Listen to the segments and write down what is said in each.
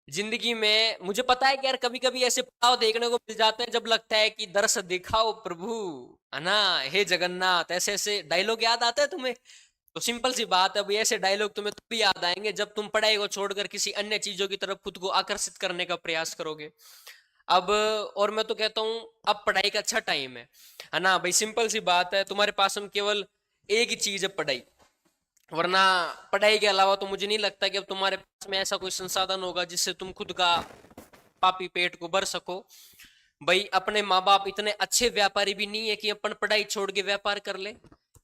जिंदगी में मुझे पता है कि यार कभी कभी ऐसे पड़ाव देखने को मिल जाते हैं जब लगता है कि दरस दिखाओ प्रभु, है ना, हे जगन्नाथ, ऐसे ऐसे डायलॉग याद आता है तुम्हें? तो सिंपल सी बात है, अभी ऐसे डायलॉग तुम्हें तब भी याद आएंगे जब तुम पढ़ाई को छोड़कर किसी अन्य चीजों की तरफ खुद को आकर्षित करने का प्रयास करोगे। अब और मैं तो कहता हूँ अब पढ़ाई का अच्छा टाइम है ना भाई। सिंपल सी बात है, तुम्हारे पास में केवल एक ही चीज है, पढ़ाई। वरना पढ़ाई के अलावा तो मुझे नहीं लगता कि अब तुम्हारे पास में ऐसा कोई संसाधन होगा जिससे तुम खुद का पापी पेट को भर सको। भाई अपने माँ बाप इतने अच्छे व्यापारी भी नहीं है कि अपन पढ़ाई छोड़ के व्यापार कर ले,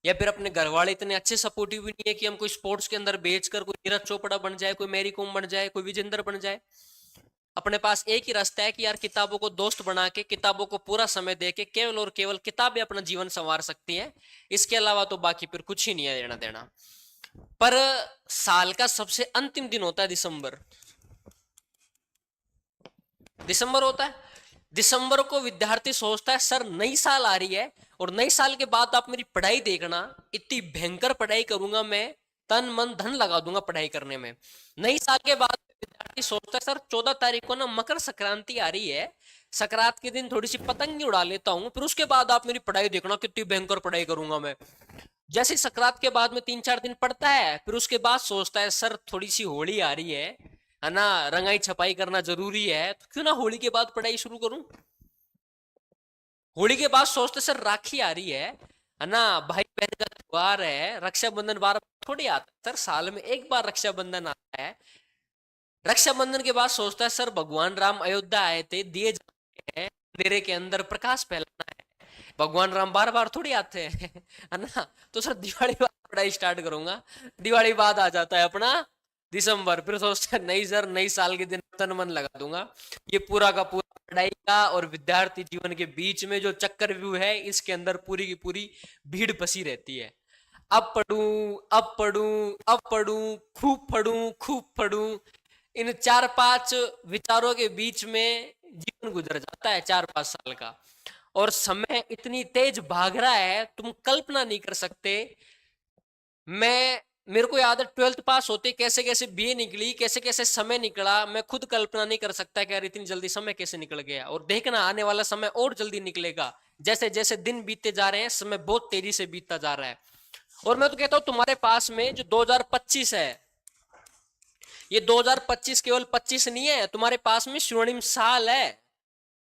या फिर अपने घर वाले इतने अच्छे सपोर्टिव भी नहीं है कि हम कोई स्पोर्ट्स के अंदर बेचकर कोई नीरज चोपड़ा बन जाए, कोई मैरी कॉम बन जाए, कोई विजेंद्र बन जाए। अपने पास एक ही रास्ता है कि यार किताबों को दोस्त बना के, किताबों को पूरा समय दे के, केवल और केवल किताबें अपना जीवन संवार सकती हैं। इसके अलावा तो बाकी फिर कुछ ही नहीं है लेना देना। पर साल का सबसे अंतिम दिन होता है दिसंबर। दिसंबर होता है, दिसंबर को विद्यार्थी सोचता है सर नई साल आ रही है, और नई साल के बाद आप मेरी पढ़ाई देखना, इतनी भयंकर पढ़ाई करूंगा मैं, तन मन धन लगा दूंगा पढ़ाई करने में। नई साल के बाद विद्यार्थी सोचता है सर 14 तारीख को ना मकर संक्रांति आ रही है, संक्रांत के दिन थोड़ी सी पतंग उड़ा लेता हूँ, फिर उसके बाद आप मेरी पढ़ाई देखना कितनी भयंकर पढ़ाई करूंगा मैं। जैसे सकरात के बाद में 3-4 दिन पढ़ता है, फिर उसके बाद सोचता है सर थोड़ी सी होली आ रही है ना, रंगाई छपाई करना जरूरी है, तो क्यों ना होली के बाद पढ़ाई शुरू करूं। होली के बाद सोचते सर राखी आ रही है ना, भाई बहन का त्योहार है, रक्षाबंधन बार बार थोड़ी आता है सर, साल में एक बार रक्षाबंधन आता है। रक्षाबंधन के बाद सोचता है सर भगवान राम अयोध्या आए थे, दिए जलाने हैं, अंधेरे के अंदर प्रकाश फैलाना है, भगवान राम बार बार थोड़ी आते हैं है ना। तो सर दिवाली बाद पढ़ाई स्टार्ट करूंगा। दिवाली बाद आ जाता है अपना दिसंबर, फिर सोचता है नई सर नई साल के दिन तन मन लगा दूंगा। ये पूरा का पूरा पढ़ाई का और विद्यार्थी जीवन के बीच में जो चक्कर व्यू है, इसके अंदर पूरी की पूरी भीड़ फंसी रहती है। अब पढ़ूं, अब पढ़ूं, अब पढ़ूं, खूब पढ़ूं, खूब पढ़ूं, इन 4-5 विचारों के बीच में जीवन गुजर जाता है 4-5 साल का। और समय इतनी तेज भाग रहा है, तुम कल्पना नहीं कर सकते। मैं मेरे को याद है 12th पास होते कैसे कैसे बीए निकली, कैसे कैसे समय निकला, मैं खुद कल्पना नहीं कर सकता कि यार इतनी जल्दी समय कैसे निकल गया। और देखना आने वाला समय और जल्दी निकलेगा, जैसे जैसे दिन बीतते जा रहे हैं, समय बहुत तेजी से बीतता जा रहा है। और मैं तो कहता हूं तुम्हारे पास में जो 2025 है, ये 2025 केवल 25 नहीं है, तुम्हारे पास में स्वर्णिम साल है।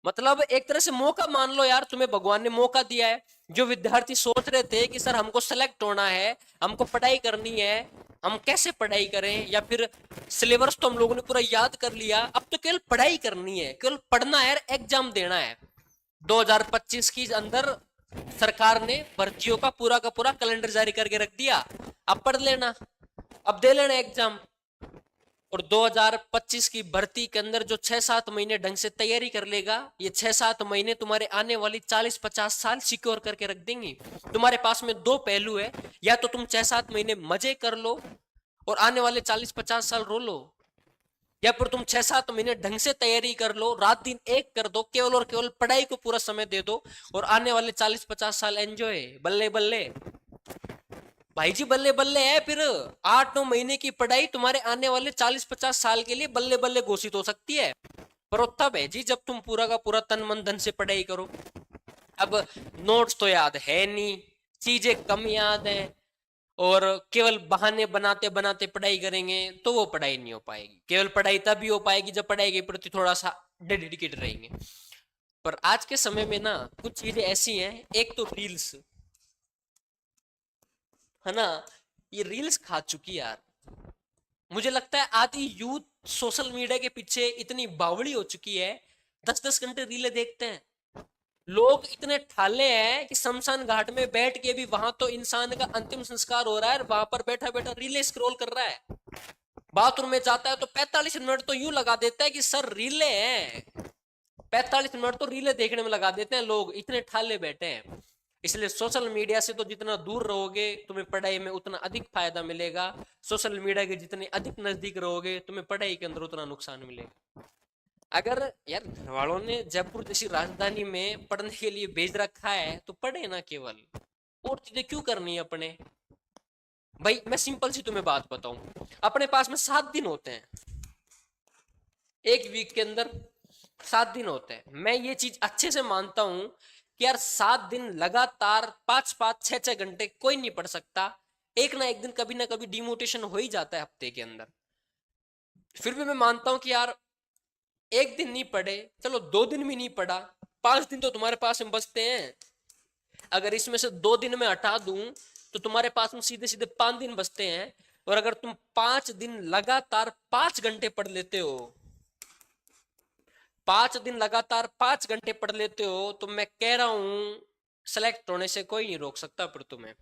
मतलब एक तरह से मौका मान लो यार, तुम्हें भगवान ने मौका दिया है। जो विद्यार्थी सोच रहे थे कि सर हमको सेलेक्ट होना है, हमको पढ़ाई करनी है, हम कैसे पढ़ाई करें, या फिर सिलेबस तो हम लोगों ने पूरा याद कर लिया, अब तो केवल पढ़ाई करनी है, केवल पढ़ना है, एग्जाम देना है। 2025 की अंदर सरकार ने भर्तियों का पूरा कैलेंडर जारी करके रख दिया। अब पढ़ लेना, अब दे लेना एग्जाम। और 2025 की भर्ती के अंदर जो 6-7 महीने ढंग से तैयारी कर लेगा, ये 6-7 महीने तुम्हारे आने वाली 40-50 साल सिक्योर करके रख देंगे। तुम्हारे पास में दो पहलू है, या तो तुम 6-7 महीने मजे कर लो और आने वाले 40-50 साल रो लो, या फिर तुम 6-7 महीने ढंग से तैयारी कर लो, रात दिन एक कर दो, केवल और केवल पढ़ाई को पूरा समय दे दो, और आने वाले 40-50 साल एंजॉय, बल्ले बल्ले भाई जी, बल्ले बल्ले है। फिर 8-9 महीने की पढ़ाई तुम्हारे आने वाले 40-50 साल के लिए बल्ले बल्ले घोषित हो सकती है। पर वो तब है जी जब तुम पूरा का पूरा तन मन धन से पढ़ाई करो। अब नोट्स तो याद है नहीं, चीजें कम याद है, और केवल बहाने बनाते बनाते पढ़ाई करेंगे तो वो पढ़ाई नहीं हो पाएगी। केवल पढ़ाई तभी हो पाएगी जब पढ़ाई के प्रति थोड़ा सा डेडिकेट रहेंगे। पर आज के समय में ना कुछ चीजें ऐसी हैं, एक तो रील्स, है ना, ये रील्स खा चुकी है यार। मुझे लगता है आधी यूथ सोशल मीडिया के पीछे इतनी बावड़ी हो चुकी है, 10-10 घंटे रीलें देखते हैं। लोग इतने ठाले हैं कि शमशान घाट में बैठ के भी वहां तो इंसान का अंतिम संस्कार हो रहा है, वहां पर बैठा बैठा रीलें स्क्रॉल कर रहा है। बाथरूम में जाता है तो 45 मिनट तो यूं लगा देता है कि सर रीलें हैं, 45 मिनट तो रीलें देखने में लगा देते हैं। लोग इतने ठाले बैठे हैं। इसलिए सोशल मीडिया से तो जितना दूर रहोगे तुम्हें पढ़ाई में उतना अधिक फायदा मिलेगा, सोशल मीडिया के जितने अधिक नजदीक रहोगे तुम्हें पढ़ाई के अंदर उतना नुकसान मिलेगा। अगर यार घर वालों ने जयपुर जैसी राजधानी में पढ़ने के लिए भेज रखा है तो पढ़े ना, केवल और चीजें क्यों करनी है अपने। भाई मैं सिंपल सी तुम्हें बात बताऊं, अपने पास में 7 दिन होते हैं, एक वीक के अंदर 7 दिन होते हैं। मैं ये चीज अच्छे से मानता हूं कि यार 7 दिन लगातार 5-5 6-6 घंटे कोई नहीं पढ़ सकता। एक ना एक दिन कभी ना कभी डिमोटिवेशन हो ही जाता है हफ्ते के अंदर। फिर भी मैं मानता हूं कि यार एक दिन नहीं पढ़े, चलो 2 दिन भी नहीं पढ़ा, 5 दिन तो तुम्हारे पास में बचते हैं। अगर इसमें से 2 दिन में हटा दूं तो तुम्हारे पास में सीधे सीधे 5 दिन बचते हैं। और अगर तुम 5 दिन लगातार 5 घंटे पढ़ लेते हो, 5 दिन लगातार 5 घंटे पढ़ लेते हो, तो मैं कह रहा हूं सेलेक्ट होने से कोई नहीं रोक सकता। पर तुम्हें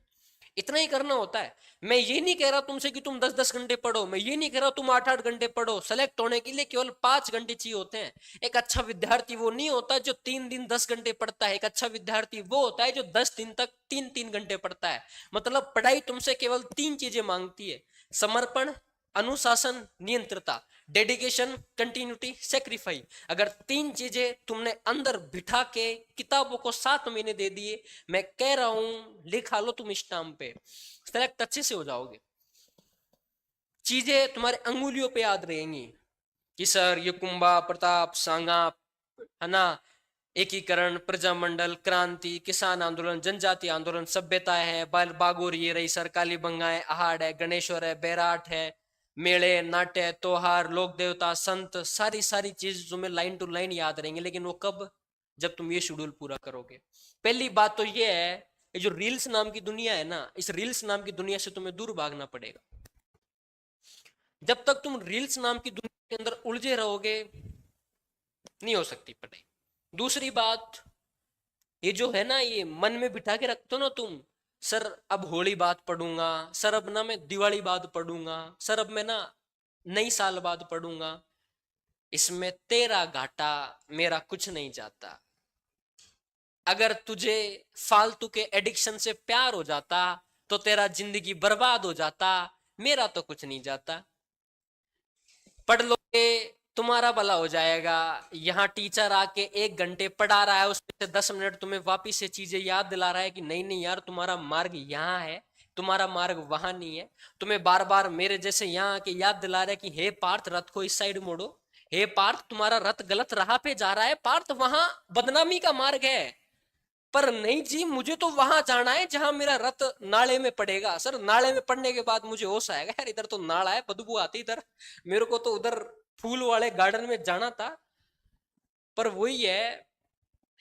इतना ही करना होता है। मैं ये नहीं कह रहा तुमसे कि तुम 10-10 घंटे पढ़ो, मैं ये नहीं कह रहा तुम 8-8 घंटे पढ़ो। सेलेक्ट होने के लिए केवल 5 घंटे चाहिए होते हैं। एक अच्छा विद्यार्थी वो नहीं होता जो 3 दिन 10 घंटे पढ़ता है। एक अच्छा विद्यार्थी वो होता है जो 10 दिन तक 3-3 घंटे पढ़ता है। मतलब पढ़ाई तुमसे केवल 3 चीजें मांगती है: समर्पण, अनुशासन, नियंत्रता। Dedication, continuity, sacrifice. अगर 3 चीजें तुमने अंदर बिठा के किताबों को 7 महीने दे दिए, मैं कह रहा हूं लिखा लो तुम स्टाम्प पे, सेलेक्ट अच्छे से हो जाओगे। चीजें तुम्हारे अंगुलियों पे याद रहेंगी कि सर ये कुंभा, प्रताप, सांगा, है ना, एकीकरण, प्रजामंडल, क्रांति, किसान आंदोलन, जनजाति आंदोलन, सभ्यता है, बाल बागोरी ये रही सर, कालीबंगा है, आहाड़ है, गणेश्वर है, बैराट है, मेले, नाट्य, त्योहार, लोक देवता, संत, सारी सारी चीज तुम्हें लाइन टू लाइन याद रहेंगी। लेकिन वो कब? जब तुम ये शेड्यूल पूरा करोगे। पहली बात तो ये है, ये जो रील्स नाम की दुनिया है ना, इस रील्स नाम की दुनिया से तुम्हें दूर भागना पड़ेगा। जब तक तुम रील्स नाम की दुनिया के अंदर उलझे रहोगे, नहीं हो सकती पढ़ाई। दूसरी बात, ये जो है ना, ये मन में बिठा के रखते हो ना तुम, सर अब होली बाद पढ़ूंगा, सर अब ना मैं दिवाली बाद पढ़ूंगा, सर अब मैं ना नई साल बाद पढ़ूंगा, इसमें तेरा घाटा, मेरा कुछ नहीं जाता। अगर तुझे फालतू के एडिक्शन से प्यार हो जाता तो तेरा जिंदगी बर्बाद हो जाता, मेरा तो कुछ नहीं जाता। पढ़ लोगे तुम्हारा भला हो जाएगा। यहाँ टीचर आके 1 घंटे पढ़ा रहा है, उसमें से 10 मिनट तुम्हें वापिस से चीजें याद दिला रहा है कि नहीं नहीं यार तुम्हारा मार्ग यहाँ है, तुम्हारा मार्ग वहां नहीं है। तुम्हें बार बार मेरे जैसे यहाँ आके याद दिला रहा है कि हे पार्थ रथ को इस साइड मोड़ो, हे पार्थ तुम्हारा रथ गलत राह पे जा रहा है, पार्थ वहां बदनामी का मार्ग है। पर नहीं जी, मुझे तो वहां जाना है जहां मेरा रथ नाले में पड़ेगा। सर नाले में पड़ने के बाद मुझे होश आएगा, यार इधर तो नाला है, बदबू आती इधर, मेरे को तो उधर फूल वाले गार्डन में जाना था। पर वही है,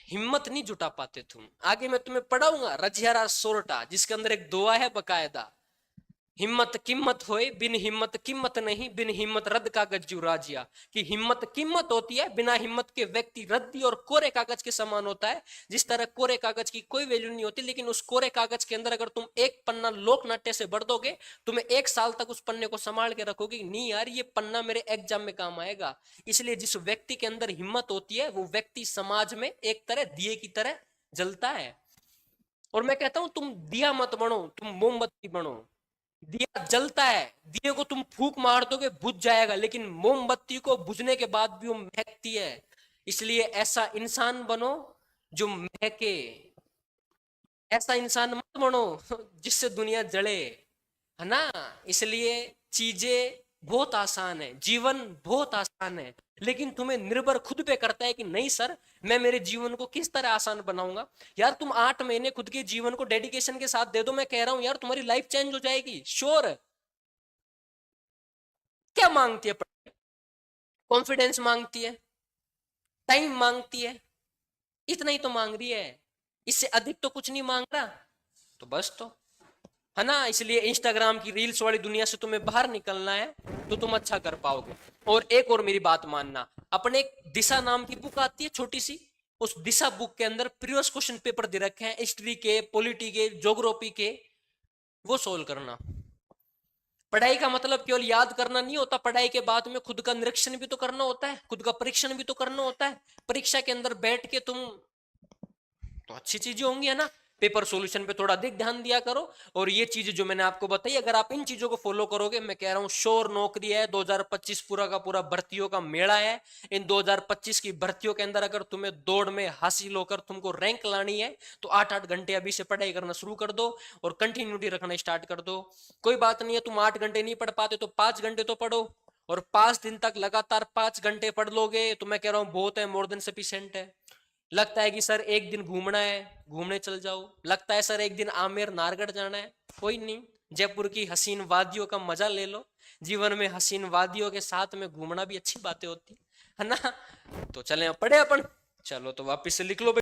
हिम्मत नहीं जुटा पाते तुम। आगे मैं तुम्हें पढ़ाऊंगा रजियारा सोरठा, जिसके अंदर एक दुआ है बकायदा: हिम्मत किम्मत होए, बिन हिम्मत किम्मत नहीं, बिन हिम्मत रद्द कागज जू राजिया। कि हिम्मत कीमत होती है, बिना हिम्मत के व्यक्ति रद्दी और कोरे कागज के समान होता है। जिस तरह कोरे कागज की कोई वैल्यू नहीं होती, लेकिन उस कोरे कागज के अंदर अगर तुम एक पन्ना लोक नाट्य से भर दोगे, तुम्हें 1 साल तक उस पन्ने को संभाल के रखोगे, नहीं यार ये पन्ना मेरे एग्जाम में काम आएगा। इसलिए जिस व्यक्ति के अंदर हिम्मत होती है, वो व्यक्ति समाज में एक तरह दिए की तरह जलता है। और मैं कहता हूं तुम दिया मत बनो, तुम मोमबत्ती बनो। दिया जलता है, दिए को तुम फूंक मार दोगे बुझ जाएगा, लेकिन मोमबत्ती को बुझने के बाद भी वो महकती है। इसलिए ऐसा इंसान बनो जो महके, ऐसा इंसान मत बनो जिससे दुनिया जले, है ना। इसलिए चीजें बहुत आसान है, जीवन बहुत आसान है, लेकिन तुम्हें निर्भर खुद पे करता है कि नहीं सर मैं मेरे जीवन को किस तरह आसान बनाऊंगा। यार तुम 8 महीने खुद के जीवन को डेडिकेशन के साथ दे दो, मैं कह रहा हूं यार तुम्हारी लाइफ चेंज हो जाएगी, श्योर। क्या मांगती है पढ़ाई? कॉन्फिडेंस मांगती है, टाइम मांगती है, इतना ही तो मांग रही है, इससे अधिक तो कुछ नहीं मांग रहा। तो बस, तो है ना। इसलिए इंस्टाग्राम की रील्स वाली दुनिया से तुम्हें बाहर निकलना है तो तुम अच्छा कर पाओगे। और एक और मेरी बात मानना, अपने एक दिशा नाम की बुक आती है छोटी सी, उस दिशा बुक के अंदर प्रीवियस क्वेश्चन पेपर दे रखे हैं, हिस्ट्री के, पॉलिटी के, ज्योग्राफी के, वो सोल्व करना। पढ़ाई का मतलब केवल याद करना नहीं होता, पढ़ाई के बाद में खुद का निरीक्षण भी तो करना होता है, खुद का परीक्षण भी तो करना होता है। परीक्षा के अंदर बैठ के तुम, तो अच्छी चीजें होंगी, है ना। पेपर सॉल्यूशन पे थोड़ा अधिक ध्यान दिया करो। और ये चीजें जो मैंने आपको बताई, अगर आप इन चीजों को फॉलो करोगे, मैं कह रहा हूं श्योर नौकरी है। 2025 पूरा का पूरा भर्तियों का मेला है। इन 2025 की भर्तियों के अंदर अगर तुम्हें दौड़ में हासिल होकर तुमको रैंक लानी है, तो 8-8 घंटे अभी से पढ़ाई करना शुरू कर दो और कंटिन्यूटी रखना स्टार्ट कर दो। कोई बात नहीं है तुम 8 घंटे नहीं पढ़ पाते तो 5 घंटे तो पढ़ो, और 5 दिन तक लगातार 5 घंटे पढ़ लोगे तो मैं कह रहा हूं बहुत है, मोर देन सफिशिएंट है। लगता है कि सर एक दिन घूमना है, घूमने चल जाओ। लगता है सर एक दिन आमेर नारगढ़ जाना है, कोई नहीं, जयपुर की हसीन वादियों का मजा ले लो। जीवन में हसीन वादियों के साथ में घूमना भी अच्छी बातें होती है ना। तो चले पढ़े अपन, चलो तो वापिस से लिख लो।